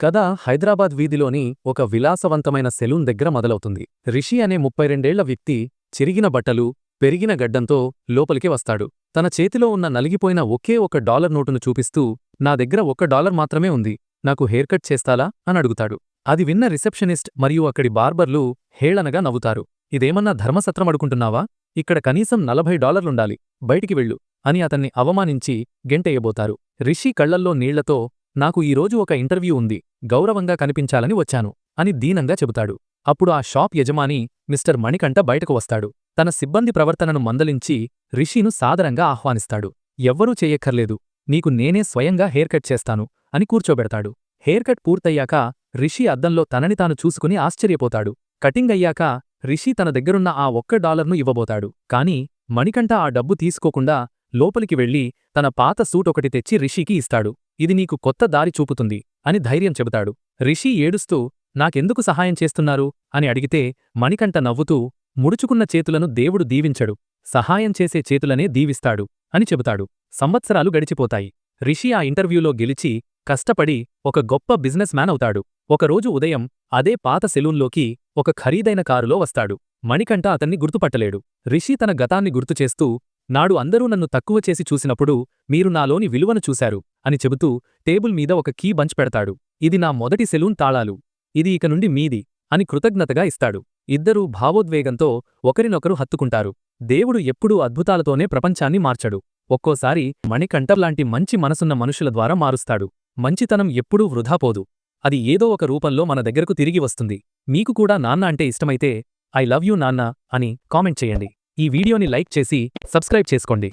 కథ హైదరాబాద్ వీధిలోని ఒక విలాసవంతమైన సెలూన్ దగ్గర మొదలవుతుంది. రిషి అనే 32 వ్యక్తి చిరిగిన బట్టలు, పెరిగిన గడ్డంతో లోపలికి వస్తాడు. తన చేతిలో ఉన్న నలిగిపోయిన ఒకే ఒక డాలర్ నోటును చూపిస్తూ, నా దగ్గర $1 మాత్రమే ఉంది, నాకు హెయిర్ కట్ చేస్తాలా అని అడుగుతాడు. అది విన్న రిసెప్షనిస్ట్ మరియు అక్కడి బార్బర్లు హేళనగా నవ్వుతారు. ఇదేమన్నా ధర్మసత్రం అడుకుంటున్నావా? ఇక్కడ కనీసం $40 బయటికి వెళ్ళు అని అతన్ని అవమానించి గెంటెయ్యబోతారు. రిషి కళ్లల్లో నీళ్లతో, నాకు ఈరోజు ఒక ఇంటర్వ్యూ ఉంది, గౌరవంగా కనిపించాలని వచ్చాను అని దీనంగా చెబుతాడు. అప్పుడు ఆ షాప్ యజమాని మిస్టర్ మణికంఠ బయటకు వస్తాడు. తన సిబ్బంది ప్రవర్తనను మందలించి రిషిను సాదరంగా ఆహ్వానిస్తాడు. ఎవ్వరూ చెయ్యక్కర్లేదు, నీకు నేనే స్వయంగా హెయిర్ కట్ చేస్తాను అని కూర్చోబెడతాడు. హెయిర్ కట్ పూర్తయ్యాక రిషి అద్దంలో తనని తాను చూసుకుని ఆశ్చర్యపోతాడు. కటింగ్ అయ్యాక రిషి తన దగ్గరున్న ఆ $1 ఇవ్వబోతాడు. కాని మణికంఠ ఆ డబ్బు తీసుకోకుండా లోపలికి వెళ్లి తన పాత సూట్ ఒకటి తెచ్చి రిషికి ఇస్తాడు. ఇది నీకు కొత్త దారి చూపుతుంది అని ధైర్యం చెబుతాడు. రిషి ఏడుస్తూ, నాకెందుకు సహాయం చేస్తున్నారు అని అడిగితే మణికంఠ నవ్వుతూ, ముడుచుకున్న చేతులను దేవుడు దీవించడు, సహాయం చేసే చేతులనే దీవిస్తాడు అని చెబుతాడు. సంవత్సరాలు గడిచిపోతాయి. రిషి ఆ ఇంటర్వ్యూలో గెలిచి కష్టపడి ఒక గొప్ప బిజినెస్ మ్యాన్ అవుతాడు. ఒకరోజు ఉదయం అదే పాత సెలూన్లోకి ఒక ఖరీదైన కారులో వస్తాడు. మణికంఠ అతన్ని గుర్తుపట్టలేడు. రిషి తన గతాన్ని గుర్తుచేస్తూ, నాడు అందరూ నన్ను తక్కువ చేసి చూసినప్పుడు మీరు నాలోని విలువను చూశారు అని చెబుతూ టేబుల్ మీద ఒక కీ బంచ్ పెడతాడు. ఇది నా మొదటి సెలూన్ తాళాలు, ఇది ఇక నుండి మీది అని కృతజ్ఞతగా ఇస్తాడు. ఇద్దరూ భావోద్వేగంతో ఒకరినొకరు హత్తుకుంటారు. దేవుడు ఎప్పుడూ అద్భుతాలతోనే ప్రపంచాన్ని మార్చడు. ఒక్కోసారి మణికంఠలాంటి మంచి మనసున్న మనుషుల ద్వారా మారుస్తాడు. మంచితనం ఎప్పుడూ వృధాపోదు. అది ఏదో ఒక రూపంలో మన దగ్గరకు తిరిగి వస్తుంది. మీకు కూడా నాన్న అంటే ఇష్టమైతే ఐ లవ్ యూ నాన్న అని కామెంట్ చేయండి. ఈ వీడియోని లైక్ చేసి సబ్స్క్రైబ్ చేసుకోండి.